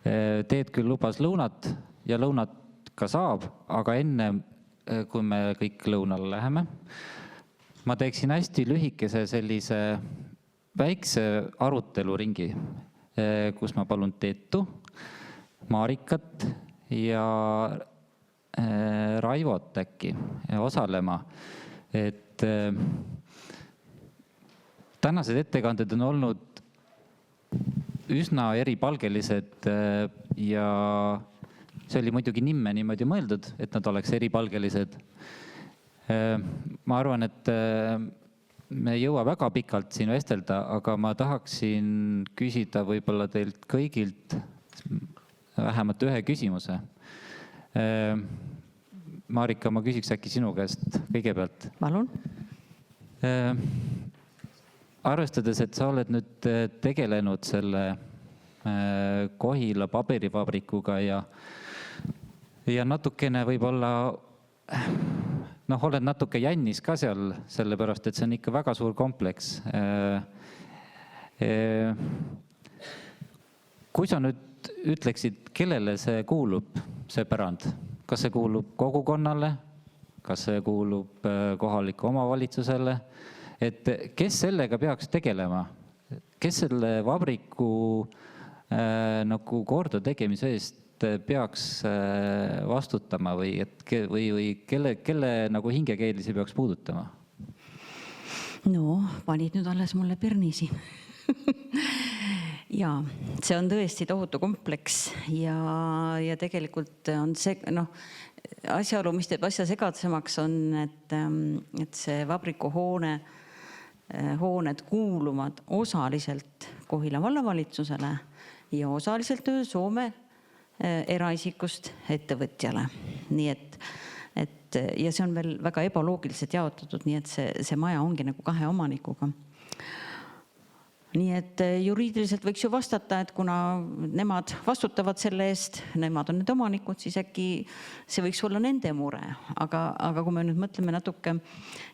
Teet küll lubas lõunat ja lõunat ka saab, aga enne, kui me kõik lõunale läheme, ma teeksin hästi lühikese sellise väikse aruteluringi, kus ma palun Teetu, Marikat ja Raivot äkki osalema. Et tänased ettekanded on olnud üsna eripalgelised ja see oli muidugi nimme niimoodi mõeldud, et nad oleks eripalgelised. Ma arvan, et me ei jõua väga pikalt siin vestelda, aga ma tahaksin küsida võib-olla teilt kõigilt vähemalt ühe küsimuse. Marika, ma küsiks äkki sinu käest kõigepealt. Palun. Arvestades, et sa oled nüüd tegelenud selle Kohila paberivabrikuga ja natukene võib-olla, oled natuke jännis ka seal, sellepärast, et see on ikka väga suur kompleks. Kui sa nüüd ütleksid, kellele see kuulub, see pärand? Kas see kuulub kogukonnale? Kas see kuulub kohaliku omavalitsusele? Et kes sellega peaks tegelema? Kes selle vabriku nagu korda tegemise eest peaks vastutama või kelle nagu hingekeeli see peaks puudutama? No, panid nüüd alles mulle pirnisi. Ja see on tõesti tohutu kompleks ja tegelikult on see, asjaolu, mis teeb asja segadsemaks on, et see vabriku hooned kuuluvad osaliselt Kohila vallavalitsusele ja osaliselt Soome eraisikust ettevõtjale. Nii et ja see on veel väga ebaloogiliselt jaotatud, nii et see maja ongi nagu kahe omanikuga. Nii et juriidiliselt võiks ju vastata, et kuna nemad vastutavad selle eest, nemad on need omanikud, siis äkki see võiks olla nende mure. Aga kui me nüüd mõtleme natuke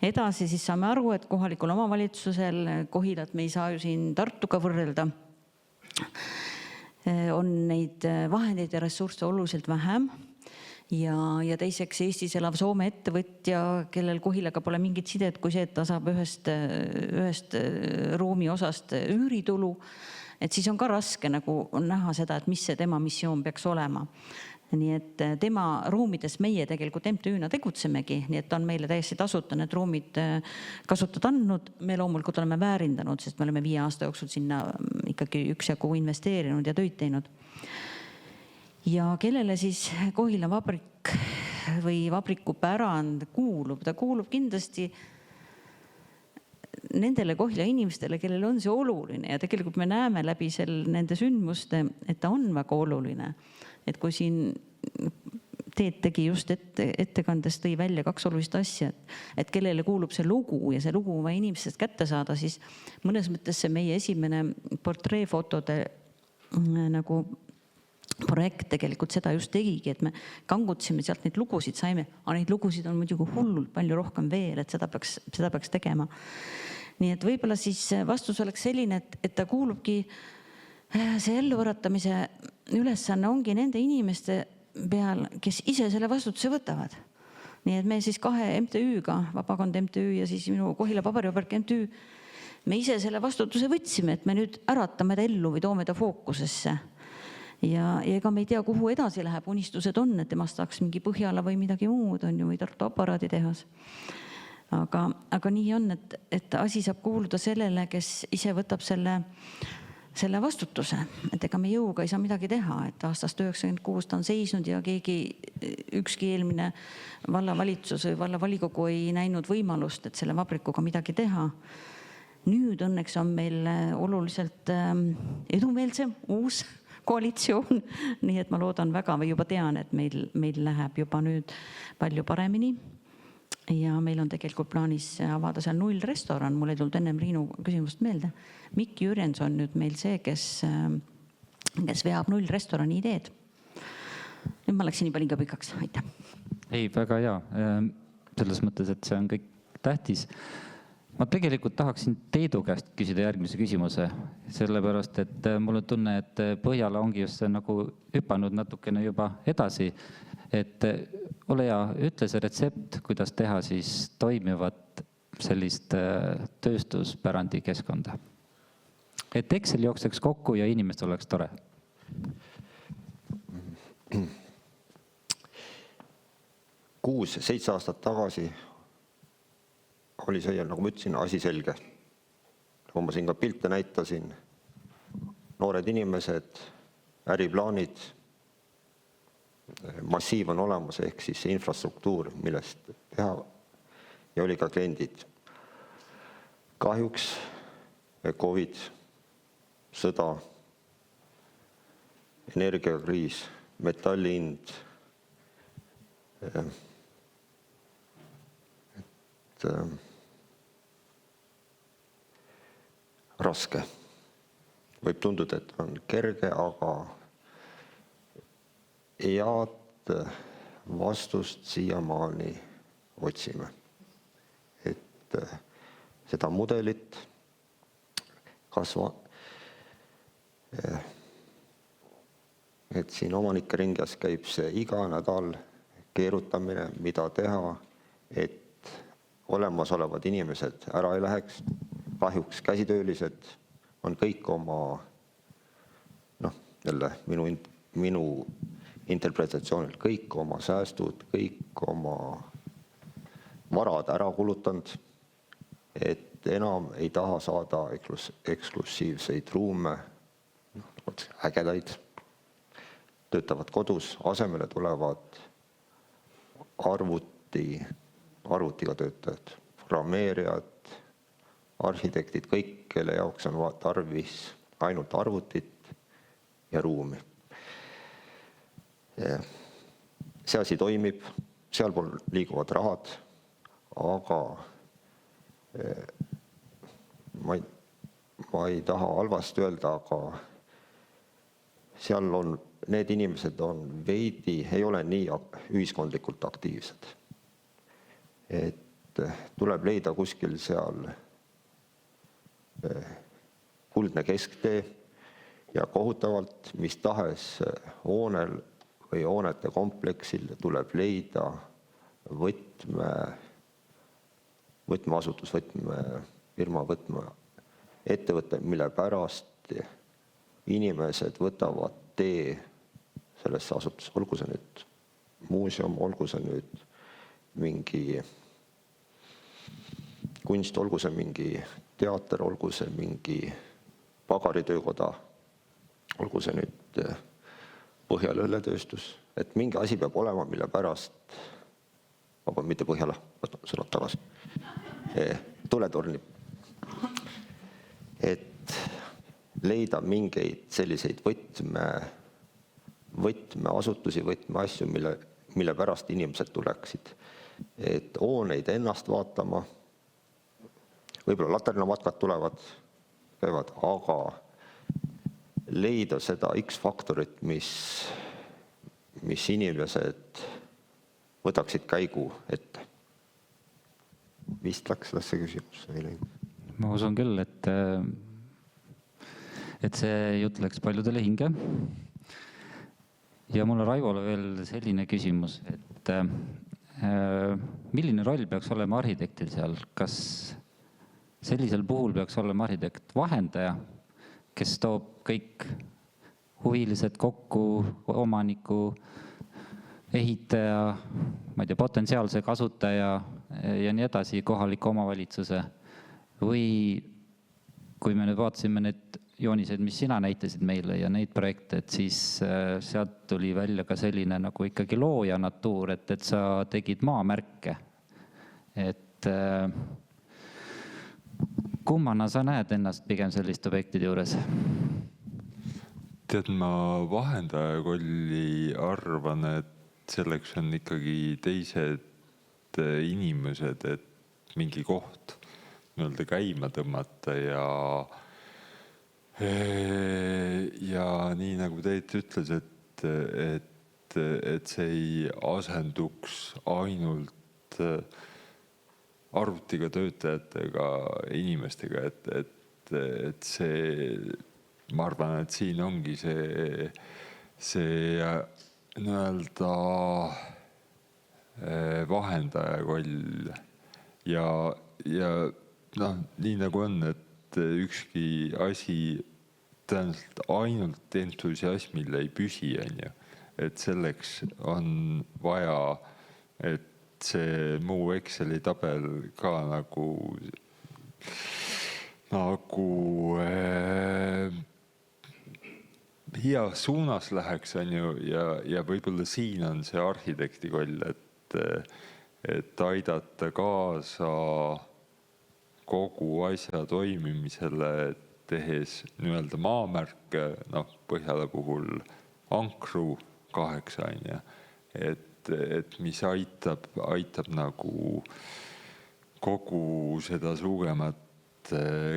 edasi, siis saame aru, et kohalikul omavalitsusel Kohilat me ei saa ju siin Tartuga võrrelda. On neid vahendeid ja ressursse oluliselt vähem. Ja teiseks Eestis elav Soome ettevõtja, kellel Kohilaga pole mingit sidet kui see, et ta saab ühest ruumi osast üüritulu, et siis on ka raske nagu näha seda, et mis see tema missioon peaks olema. Nii et tema ruumides meie tegelikult MTÜ-na tegutsemegi, nii et ta on meile täiesti tasuta need ruumid kasutada andnud. Me loomulikult oleme väärindanud, sest me oleme 5 aasta jooksul sinna ikkagi üksjagu investeerinud ja töid teinud. Ja kellele siis Kohila vabrik või vabriku pärand kuulub? Ta kuulub kindlasti nendele Kohila inimestele, kellele on see oluline ja tegelikult me näeme läbi nende sündmuste, et ta on väga oluline. Et kui siin Teet tegi just ettekandes tõi välja 2 olulist asja, et kellele kuulub see lugu ja see lugu vaja inimestest kätte saada, siis mõnes mõttes see meie esimene portreefotode nagu projekt tegelikult seda just tegigi, et me kangutsime sealt neid lugusid, saime, aga neid lugusid on muidugi hullult palju rohkem veel, et seda peaks tegema. Nii et võib-olla siis vastus oleks selline, et ta kuulubki, see elluvõratamise ülesanne ongi nende inimeste peal, kes ise selle vastutuse võtavad. Nii et me siis 2 MTÜ-ga, Vabakond MTÜ ja siis minu Kohila paberivabriku MTÜ, me ise selle vastutuse võtsime, et me nüüd äratame ta ellu või toome ta fookusesse. Ja ega me ei tea, kuhu edasi läheb, unistused on, et temast saaks mingi Põhjala või midagi muud on ju, või Tartu aparaaditehas. Aga nii on, et asi saab kuuluda sellele, kes ise võtab selle vastutuse, et ega me jõuga ei saa midagi teha, et aastast 1996 ta on seisnud ja ükski eelmine vallavalitsus või vallavolikogu ei näinud võimalust, et selle vabrikuga midagi teha. Nüüd õnneks on meil oluliselt edumeelsem uus koalitsioon, nii et ma loodan väga või juba tean, et meil läheb juba nüüd palju paremini ja meil on tegelikult plaanis avada seal nullrestoran, mul ei tulnud ennem Riinu küsimust meelde. Mikk Jürjens on nüüd meil see, kes veab nullrestorani ideed. Nüüd ma läksin juba liiga pikaks, aitäh. Ei, väga hea, selles mõttes, et see on kõik tähtis. Ma tegelikult tahaksin Teidu käest küsida järgmise küsimuse, sellepärast, et mul on tunne, et Põhjala ongi just see nagu hüpanud natukene juba edasi. Et ole hea, ütle see retsept, kuidas teha siis toimivat sellist tööstuspärandi keskkonda. Et Excel jookseks kokku ja inimestel oleks tore. 6-7 aastat tagasi oli see, nagu ma ütlesin, asi selge. Nagu ma siin ka pilte näitasin, noored inimesed, äriplaanid, massiiv on olemas, ehk siis see infrastruktuur, millest teha, ja oli ka kliendid. Kahjuks COVID, sõda, energiakriis, metalli hind, raske. Võib tunduda, et on kerge, aga head vastust siiamaani otsime. Et seda mudelit et siin omanike ringas käib see iga nädal keerutamine, mida teha, et olemasolevad inimesed ära ei läheks. Kahjuks käsitöölised on kõik oma, jälle minu interpretatsioonil, kõik oma säästud, kõik oma varad ära kulutanud, et enam ei taha saada eksklusiivseid ruume, ägedaid, töötavad kodus, asemele tulevad arvutiga töötajad, programmeerijad, arhitektid, kõik, kelle jaoks on tarvis ainult arvutit ja ruumi. See asi toimib, sealpool liiguvad rahad, aga ma ei taha halvasti öelda, aga seal on, need inimesed on veidi, ei ole nii ühiskondlikult aktiivsed. Et tuleb leida kuskil seal kuldne kesktee ja kohutavalt mis tahes hoonel või hoonete kompleksil tuleb leida võtmeasutus, võtmefirma, ettevõte, mille pärast inimesed võtavad tee sellesse asutusse, olgu see nüüd muuseum, olgu see nüüd mingi kunst, olgu see mingi teater, olgu see mingi pagaritöökoda, olgu see nüüd Põhjala õlletööstus, et mingi asi peab olema, mille pärast, mitte Põhjala, sõnad tagasi, tuletorni. Et leida mingeid selliseid võtmeasutusi, võtmeasju, mille pärast inimesed tuleksid. Et hooneid ennast vaatama, võib-olla laternamatkad käivad, aga leida seda X-faktorit, mis inimesed võtaksid käigu ette. Vist läks sellesse küsimusse. Ma usun küll, et see jutt läks paljudele hinge. Ja mul on Raivole veel selline küsimus, et milline roll peaks olema arhitektil seal? Kas sellisel puhul peaks olema arhitekt vahendaja, kes toob kõik huvilised kokku, omaniku, ehitaja, ma ei tea, potentsiaalse kasutaja ja nii edasi, kohaliku omavalitsuse? Või kui me nüüd vaatasime need joonised, mis sina näitasid meile ja neid projekte, et siis sealt tuli välja ka selline nagu ikkagi looja natuur, et sa tegid maamärke. Et kummana sa näed ennast pigem selliste objektide juures? Tead, ma vahendaja rolli arvan, et selleks on ikkagi teised inimesed, et mingi koht nii-öelda käima tõmmata ja nii nagu Teit ütles, et see ei asenduks ainult arvutiga töötajatega inimestega, et see, ma arvan, et siin ongi see nii-öelda vahendaja roll ja noh, nii nagu on, et ükski asi tõenäoliselt ainult entusiasmil ei püsi, on ju. Et selleks on vaja, et see muu Exceli tabel ka nagu heas suunas läheks, on ju, ja võib-olla siin on see arhitekti roll, et aidata kaasa kogu asja toimimisele, tehes nii-öelda maamärke, noh, Põhjala puhul ankru 8, on ju, et mis aitab nagu kogu seda suuremat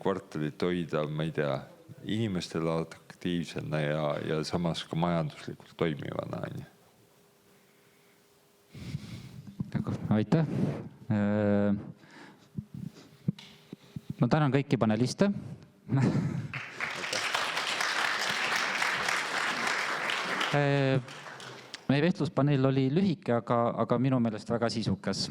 kvartalit hoida, ma ei tea, inimestele atraktiivsena ja samas ka majanduslikult toimivana, on ju. Aitäh. Ma tänan kõiki paneliste. Meie vestluspaneel oli lühike, aga minu meelest väga sisukas.